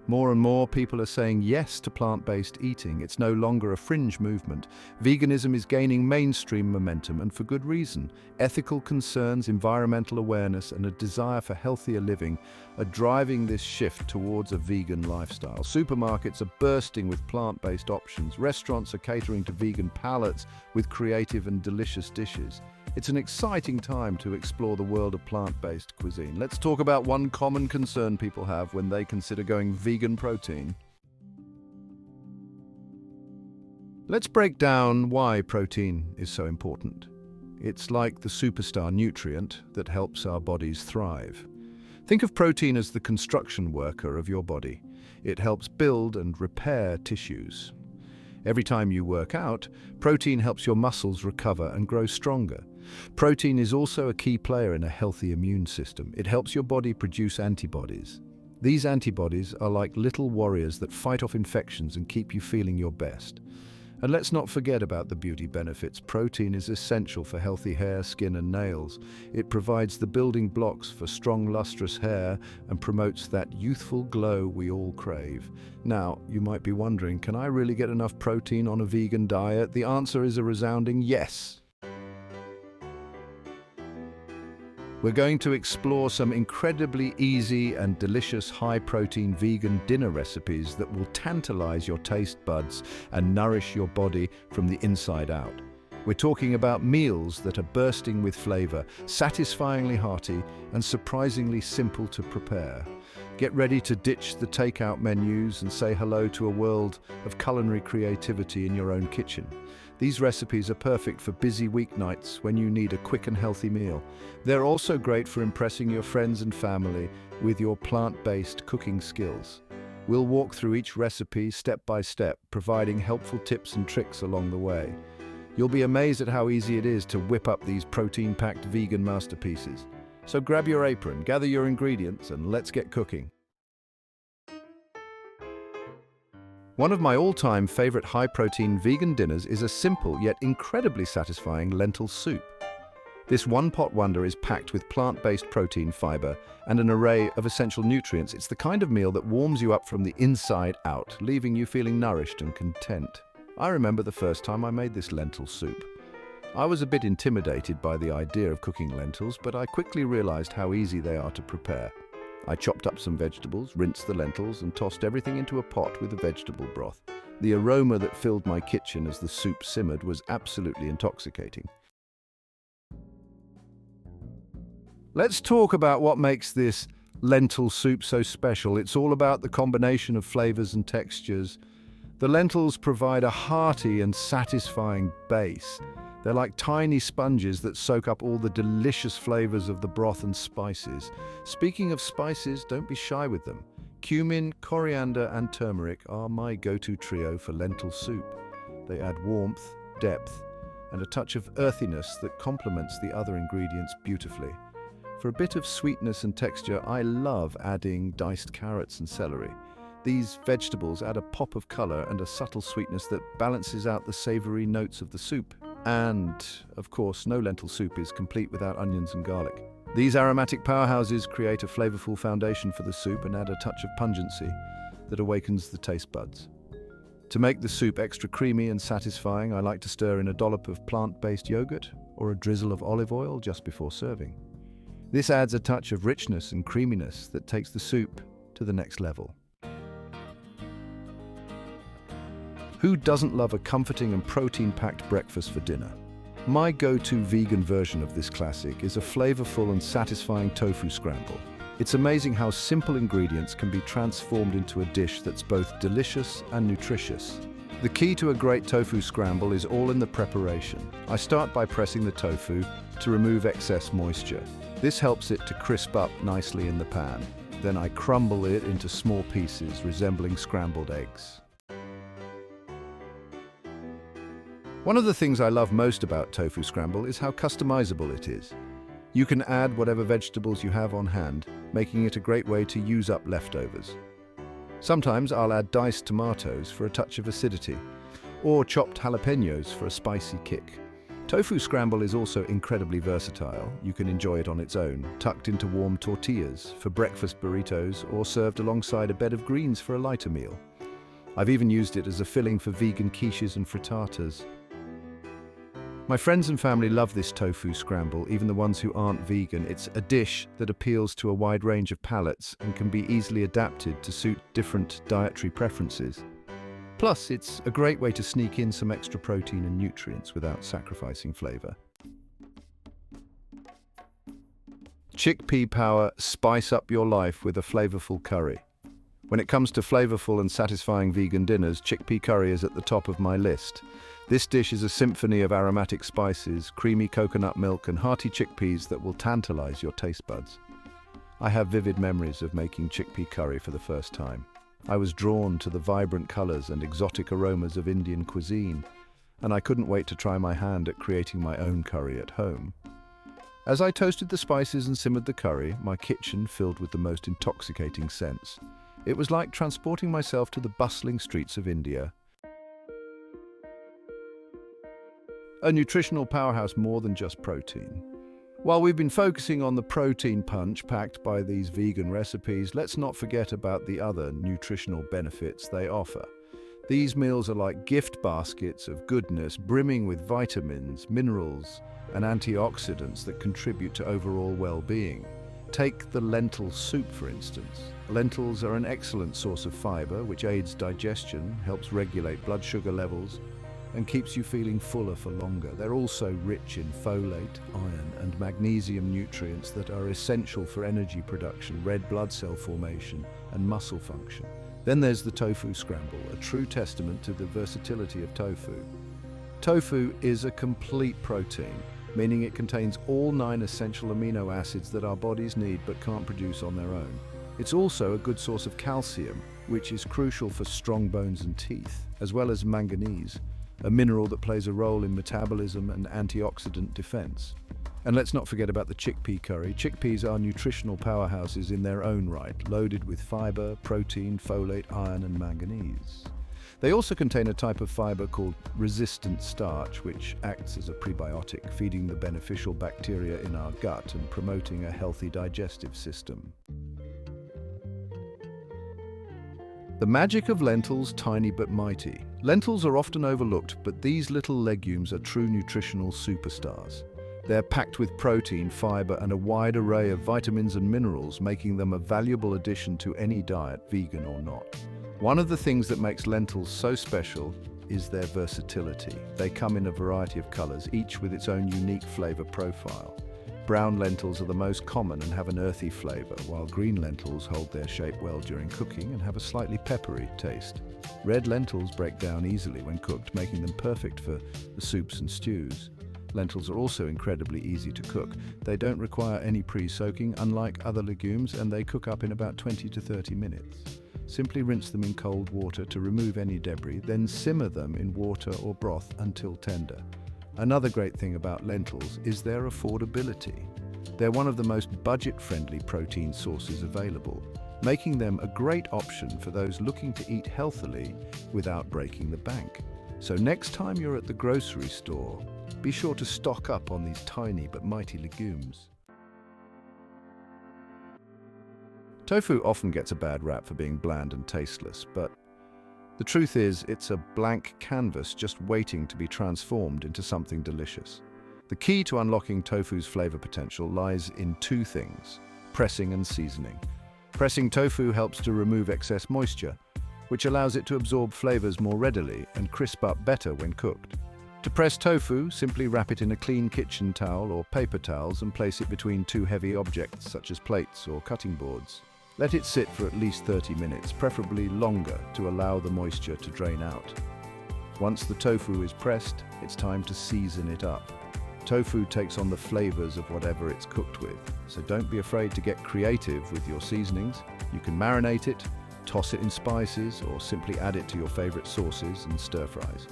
More and more people are saying yes to plant-based eating. It's no longer a fringe movement. Veganism is gaining mainstream momentum, and for good reason. Ethical concerns, environmental awareness, and a desire for healthier living are driving this shift towards a vegan lifestyle. Supermarkets are bursting with plant-based options. Restaurants are catering to vegan palates with creative and delicious dishes. It's an exciting time to explore the world of plant-based cuisine. Let's talk about one common concern people have when they consider going vegan protein. Let's break down why protein is so important. It's like the superstar nutrient that helps our bodies thrive. Think of protein as the construction worker of your body. It helps build and repair tissues. Every time you work out, protein helps your muscles recover and grow stronger. Protein is also a key player in a healthy immune system. It helps your body produce antibodies. These antibodies are like little warriors that fight off infections and keep you feeling your best. And let's not forget about the beauty benefits. Protein is essential for healthy hair, skin, and nails. It provides the building blocks for strong, lustrous hair and promotes that youthful glow we all crave. Now, you might be wondering, can I really get enough protein on a vegan diet? The answer is a resounding yes. We're going to explore some incredibly easy and delicious high-protein vegan dinner recipes that will tantalize your taste buds and nourish your body from the inside out. We're talking about meals that are bursting with flavor, satisfyingly hearty, and surprisingly simple to prepare. Get ready to ditch the takeout menus and say hello to a world of culinary creativity in your own kitchen. These recipes are perfect for busy weeknights when you need a quick and healthy meal. They're also great for impressing your friends and family with your plant-based cooking skills. We'll walk through each recipe step by step, providing helpful tips and tricks along the way. You'll be amazed at how easy it is to whip up these protein-packed vegan masterpieces. So grab your apron, gather your ingredients, and let's get cooking. One of my all-time favorite high-protein vegan dinners is a simple yet incredibly satisfying lentil soup. This one-pot wonder is packed with plant-based protein, fiber, and an array of essential nutrients. It's the kind of meal that warms you up from the inside out, leaving you feeling nourished and content. I remember the first time I made this lentil soup. I was a bit intimidated by the idea of cooking lentils, but I quickly realized how easy they are to prepare. I chopped up some vegetables, rinsed the lentils, and tossed everything into a pot with the vegetable broth. The aroma that filled my kitchen as the soup simmered was absolutely intoxicating. Let's talk about what makes this lentil soup so special. It's all about the combination of flavors and textures. The lentils provide a hearty and satisfying base. They're like tiny sponges that soak up all the delicious flavors of the broth and spices. Speaking of spices, don't be shy with them. Cumin, coriander, and turmeric are my go-to trio for lentil soup. They add warmth, depth, and a touch of earthiness that complements the other ingredients beautifully. For a bit of sweetness and texture, I love adding diced carrots and celery. These vegetables add a pop of color and a subtle sweetness that balances out the savory notes of the soup. And, of course, no lentil soup is complete without onions and garlic. These aromatic powerhouses create a flavorful foundation for the soup and add a touch of pungency that awakens the taste buds. To make the soup extra creamy and satisfying, I like to stir in a dollop of plant-based yogurt or a drizzle of olive oil just before serving. This adds a touch of richness and creaminess that takes the soup to the next level. Who doesn't love a comforting and protein-packed breakfast for dinner? My go-to vegan version of this classic is a flavorful and satisfying tofu scramble. It's amazing how simple ingredients can be transformed into a dish that's both delicious and nutritious. The key to a great tofu scramble is all in the preparation. I start by pressing the tofu to remove excess moisture. This helps it to crisp up nicely in the pan. Then I crumble it into small pieces resembling scrambled eggs. One of the things I love most about tofu scramble is how customizable it is. You can add whatever vegetables you have on hand, making it a great way to use up leftovers. Sometimes I'll add diced tomatoes for a touch of acidity, or chopped jalapenos for a spicy kick. Tofu scramble is also incredibly versatile. You can enjoy it on its own, tucked into warm tortillas, for breakfast burritos, or served alongside a bed of greens for a lighter meal. I've even used it as a filling for vegan quiches and frittatas. My friends and family love this tofu scramble, even the ones who aren't vegan. It's a dish that appeals to a wide range of palates and can be easily adapted to suit different dietary preferences. Plus, it's a great way to sneak in some extra protein and nutrients without sacrificing flavor. Chickpea power, spice up your life with a flavorful curry. When it comes to flavorful and satisfying vegan dinners, chickpea curry is at the top of my list. This dish is a symphony of aromatic spices, creamy coconut milk, and hearty chickpeas that will tantalize your taste buds. I have vivid memories of making chickpea curry for the first time. I was drawn to the vibrant colors and exotic aromas of Indian cuisine, and I couldn't wait to try my hand at creating my own curry at home. As I toasted the spices and simmered the curry, my kitchen filled with the most intoxicating scents. It was like transporting myself to the bustling streets of India. A nutritional powerhouse more than just protein. While we've been focusing on the protein punch packed by these vegan recipes, let's not forget about the other nutritional benefits they offer. These meals are like gift baskets of goodness, brimming with vitamins, minerals, and antioxidants that contribute to overall well-being. Take the lentil soup, for instance. Lentils are an excellent source of fiber, which aids digestion, helps regulate blood sugar levels, and keeps you feeling fuller for longer. They're also rich in folate, iron, and magnesium nutrients that are essential for energy production, red blood cell formation, and muscle function. Then there's the tofu scramble, a true testament to the versatility of tofu. Tofu is a complete protein, meaning it contains all 9 essential amino acids that our bodies need but can't produce on their own. It's also a good source of calcium, which is crucial for strong bones and teeth, as well as manganese, a mineral that plays a role in metabolism and antioxidant defense. And let's not forget about the chickpea curry. Chickpeas are nutritional powerhouses in their own right, loaded with fiber, protein, folate, iron, and manganese. They also contain a type of fiber called resistant starch, which acts as a prebiotic, feeding the beneficial bacteria in our gut and promoting a healthy digestive system. The magic of lentils, tiny but mighty. Lentils are often overlooked, but these little legumes are true nutritional superstars. They're packed with protein, fiber, and a wide array of vitamins and minerals, making them a valuable addition to any diet, vegan or not. One of the things that makes lentils so special is their versatility. They come in a variety of colors, each with its own unique flavor profile. Brown lentils are the most common and have an earthy flavor, while green lentils hold their shape well during cooking and have a slightly peppery taste. Red lentils break down easily when cooked, making them perfect for the soups and stews. Lentils are also incredibly easy to cook. They don't require any pre-soaking, unlike other legumes, and they cook up in about 20 to 30 minutes. Simply rinse them in cold water to remove any debris, then simmer them in water or broth until tender. Another great thing about lentils is their affordability. They're one of the most budget-friendly protein sources available, making them a great option for those looking to eat healthily without breaking the bank. So next time you're at the grocery store, be sure to stock up on these tiny but mighty legumes. Tofu often gets a bad rap for being bland and tasteless, but the truth is, it's a blank canvas just waiting to be transformed into something delicious. The key to unlocking tofu's flavor potential lies in 2 things: pressing and seasoning. Pressing tofu helps to remove excess moisture, which allows it to absorb flavors more readily and crisp up better when cooked. To press tofu, simply wrap it in a clean kitchen towel or paper towels and place it between 2 heavy objects such as plates or cutting boards. Let it sit for at least 30 minutes, preferably longer, to allow the moisture to drain out. Once the tofu is pressed, it's time to season it up. Tofu takes on the flavors of whatever it's cooked with, so don't be afraid to get creative with your seasonings. You can marinate it, toss it in spices, or simply add it to your favorite sauces and stir-fries.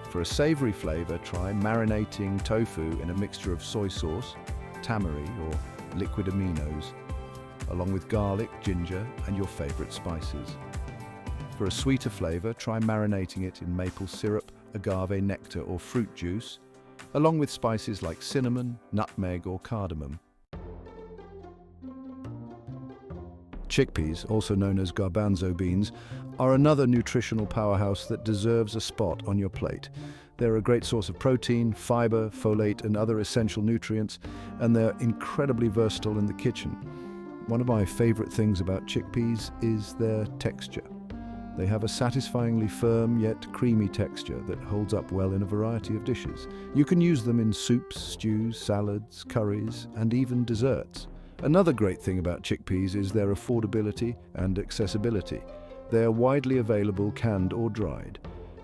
For a savory flavor, try marinating tofu in a mixture of soy sauce, tamari, or liquid aminos, along with garlic, ginger, and your favorite spices. For a sweeter flavor, try marinating it in maple syrup, agave nectar, or fruit juice, along with spices like cinnamon, nutmeg, or cardamom. Chickpeas, also known as garbanzo beans, are another nutritional powerhouse that deserves a spot on your plate. They're a great source of protein, fiber, folate, and other essential nutrients, and they're incredibly versatile in the kitchen. One of my favorite things about chickpeas is their texture. They have a satisfyingly firm yet creamy texture that holds up well in a variety of dishes. You can use them in soups, stews, salads, curries, and even desserts. Another great thing about chickpeas is their affordability and accessibility. They are widely available canned or dried,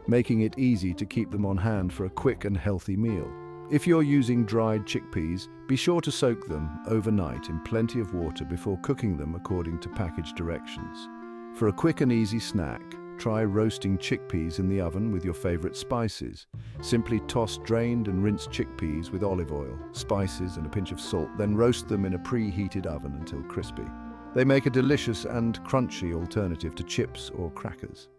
making it easy to keep them on hand for a quick and healthy meal. If you're using dried chickpeas, be sure to soak them overnight in plenty of water before cooking them according to package directions. For a quick and easy snack, try roasting chickpeas in the oven with your favorite spices. Simply toss drained and rinsed chickpeas with olive oil, spices, and a pinch of salt, then roast them in a preheated oven until crispy. They make a delicious and crunchy alternative to chips or crackers.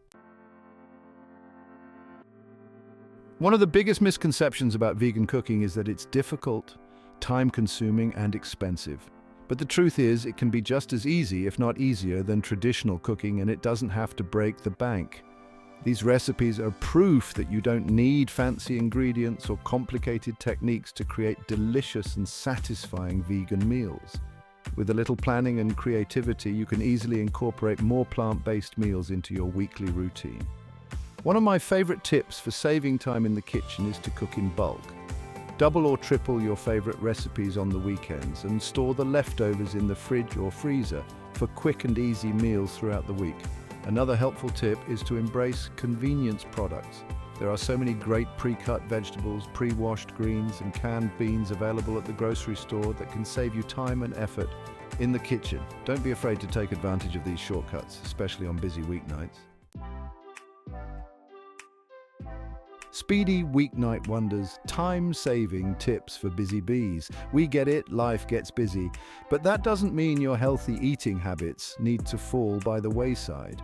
One of the biggest misconceptions about vegan cooking is that it's difficult, time-consuming, and expensive. But the truth is, it can be just as easy, if not easier, than traditional cooking, and it doesn't have to break the bank. These recipes are proof that you don't need fancy ingredients or complicated techniques to create delicious and satisfying vegan meals. With a little planning and creativity, you can easily incorporate more plant-based meals into your weekly routine. One of my favorite tips for saving time in the kitchen is to cook in bulk. Double or triple your favorite recipes on the weekends and store the leftovers in the fridge or freezer for quick and easy meals throughout the week. Another helpful tip is to embrace convenience products. There are so many great pre-cut vegetables, pre-washed greens, and canned beans available at the grocery store that can save you time and effort in the kitchen. Don't be afraid to take advantage of these shortcuts, especially on busy weeknights. Speedy weeknight wonders, time-saving tips for busy bees. We get it, life gets busy, but that doesn't mean your healthy eating habits need to fall by the wayside.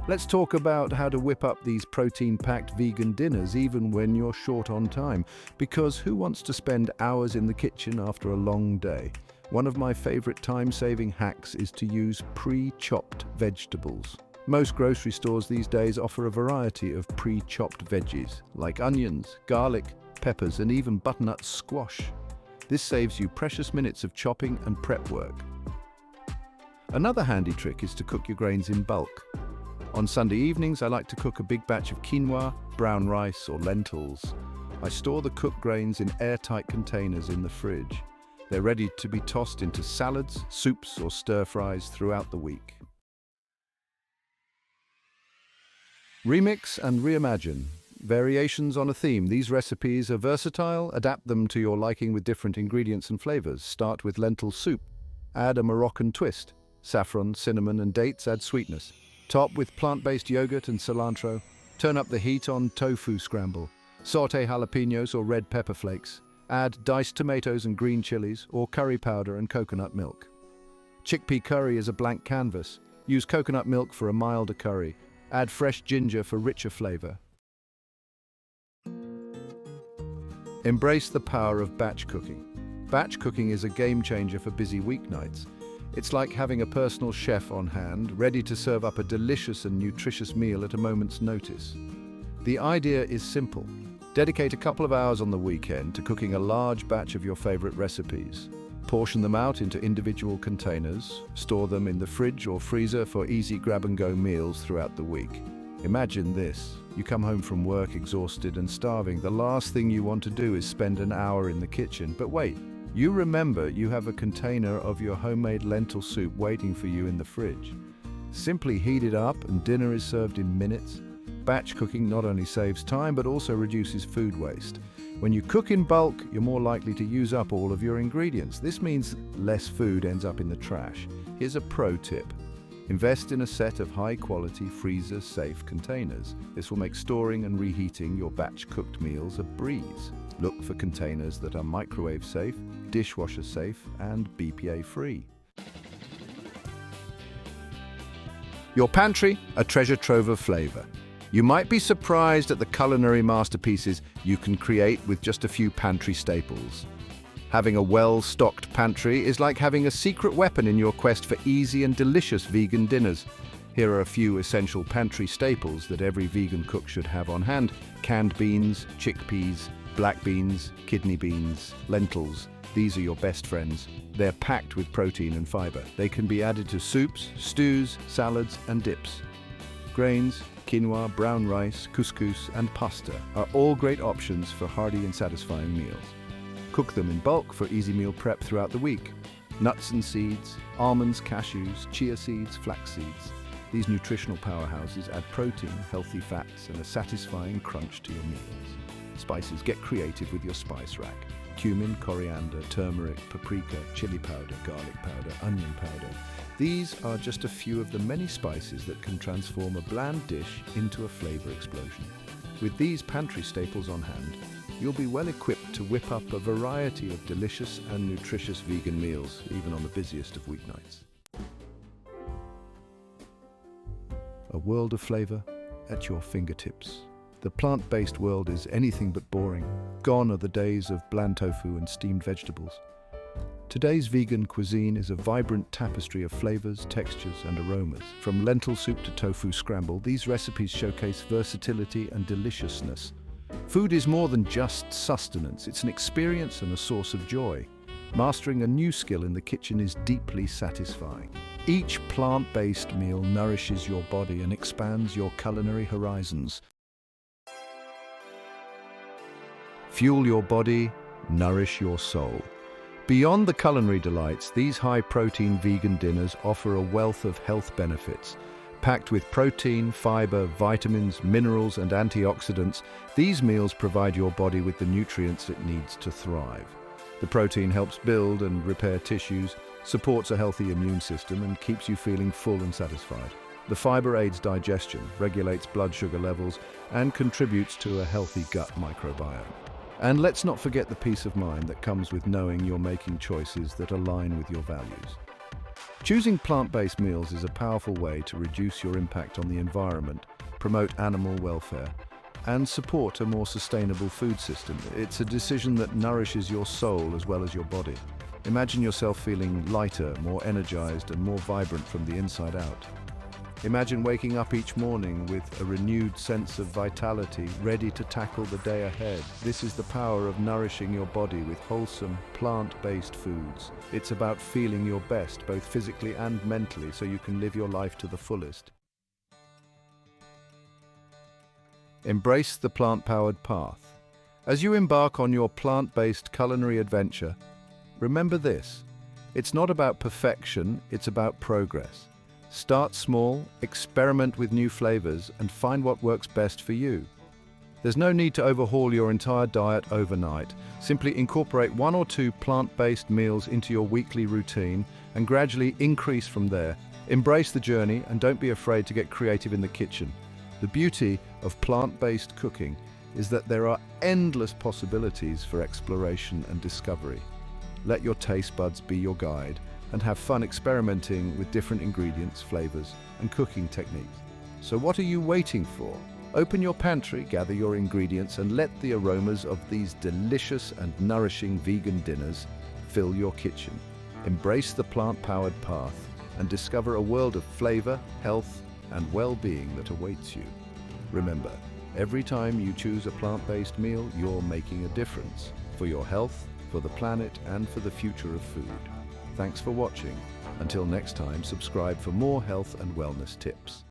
Let's talk about how to whip up these protein-packed vegan dinners even when you're short on time, because who wants to spend hours in the kitchen after a long day? One of my favorite time-saving hacks is to use pre-chopped vegetables. Most grocery stores these days offer a variety of pre-chopped veggies, like onions, garlic, peppers, and even butternut squash. This saves you precious minutes of chopping and prep work. Another handy trick is to cook your grains in bulk. On Sunday evenings, I like to cook a big batch of quinoa, brown rice, or lentils. I store the cooked grains in airtight containers in the fridge. They're ready to be tossed into salads, soups, or stir-fries throughout the week. Remix and reimagine. Variations on a theme. These recipes are versatile. Adapt them to your liking with different ingredients and flavors. Start with lentil soup. Add a Moroccan twist. Saffron, cinnamon, and dates add sweetness. Top with plant-based yogurt and cilantro. Turn up the heat on tofu scramble. Sauté jalapenos or red pepper flakes. Add diced tomatoes and green chilies, or curry powder and coconut milk. Chickpea curry is a blank canvas. Use coconut milk for a milder curry. Add fresh ginger for richer flavor. Embrace the power of batch cooking. Batch cooking is a game changer for busy weeknights. It's like having a personal chef on hand, ready to serve up a delicious and nutritious meal at a moment's notice. The idea is simple. Dedicate a couple of hours on the weekend to cooking a large batch of your favorite recipes. Portion them out into individual containers, store them in the fridge or freezer for easy grab-and-go meals throughout the week. Imagine this. You come home from work exhausted and starving. The last thing you want to do is spend an hour in the kitchen. But wait, you remember you have a container of your homemade lentil soup waiting for you in the fridge. Simply heat it up and dinner is served in minutes. Batch cooking not only saves time but also reduces food waste. When you cook in bulk, you're more likely to use up all of your ingredients. This means less food ends up in the trash. Here's a pro tip. Invest in a set of high-quality, freezer-safe containers. This will make storing and reheating your batch-cooked meals a breeze. Look for containers that are microwave-safe, dishwasher-safe, and BPA-free. Your pantry, a treasure trove of flavor. You might be surprised at the culinary masterpieces you can create with just a few pantry staples. Having a well-stocked pantry is like having a secret weapon in your quest for easy and delicious vegan dinners. Here are a few essential pantry staples that every vegan cook should have on hand. Canned beans, chickpeas, black beans, kidney beans, lentils. These are your best friends. They're packed with protein and fiber. They can be added to soups, stews, salads, and dips. Grains, quinoa, brown rice, couscous, and pasta are all great options for hearty and satisfying meals. Cook them in bulk for easy meal prep throughout the week. Nuts and seeds, almonds, cashews, chia seeds, flax seeds. These nutritional powerhouses add protein, healthy fats, and a satisfying crunch to your meals. Spices, get creative with your spice rack. Cumin, coriander, turmeric, paprika, chili powder, garlic powder, onion powder. These are just a few of the many spices that can transform a bland dish into a flavor explosion. With these pantry staples on hand, you'll be well equipped to whip up a variety of delicious and nutritious vegan meals, even on the busiest of weeknights. A world of flavor at your fingertips. The plant-based world is anything but boring. Gone are the days of bland tofu and steamed vegetables. Today's vegan cuisine is a vibrant tapestry of flavors, textures, and aromas. From lentil soup to tofu scramble, these recipes showcase versatility and deliciousness. Food is more than just sustenance, it's an experience and a source of joy. Mastering a new skill in the kitchen is deeply satisfying. Each plant-based meal nourishes your body and expands your culinary horizons. Fuel your body, nourish your soul. Beyond the culinary delights, these high-protein vegan dinners offer a wealth of health benefits. Packed with protein, fiber, vitamins, minerals, and antioxidants, these meals provide your body with the nutrients it needs to thrive. The protein helps build and repair tissues, supports a healthy immune system, and keeps you feeling full and satisfied. The fiber aids digestion, regulates blood sugar levels, and contributes to a healthy gut microbiome. And let's not forget the peace of mind that comes with knowing you're making choices that align with your values. Choosing plant-based meals is a powerful way to reduce your impact on the environment, promote animal welfare, and support a more sustainable food system. It's a decision that nourishes your soul as well as your body. Imagine yourself feeling lighter, more energized, and more vibrant from the inside out. Imagine waking up each morning with a renewed sense of vitality, ready to tackle the day ahead. This is the power of nourishing your body with wholesome, plant-based foods. It's about feeling your best, both physically and mentally, so you can live your life to the fullest. Embrace the plant-powered path. As you embark on your plant-based culinary adventure, remember this: it's not about perfection, it's about progress. Start small, experiment with new flavors, and find what works best for you. There's no need to overhaul your entire diet overnight. Simply incorporate 1 or 2 plant-based meals into your weekly routine and gradually increase from there. Embrace the journey and don't be afraid to get creative in the kitchen. The beauty of plant-based cooking is that there are endless possibilities for exploration and discovery. Let your taste buds be your guide, and have fun experimenting with different ingredients, flavors, and cooking techniques. So what are you waiting for? Open your pantry, gather your ingredients, and let the aromas of these delicious and nourishing vegan dinners fill your kitchen. Embrace the plant-powered path and discover a world of flavor, health, and well-being that awaits you. Remember, every time you choose a plant-based meal, you're making a difference for your health, for the planet, and for the future of food. Thanks for watching. Until next time, subscribe for more health and wellness tips.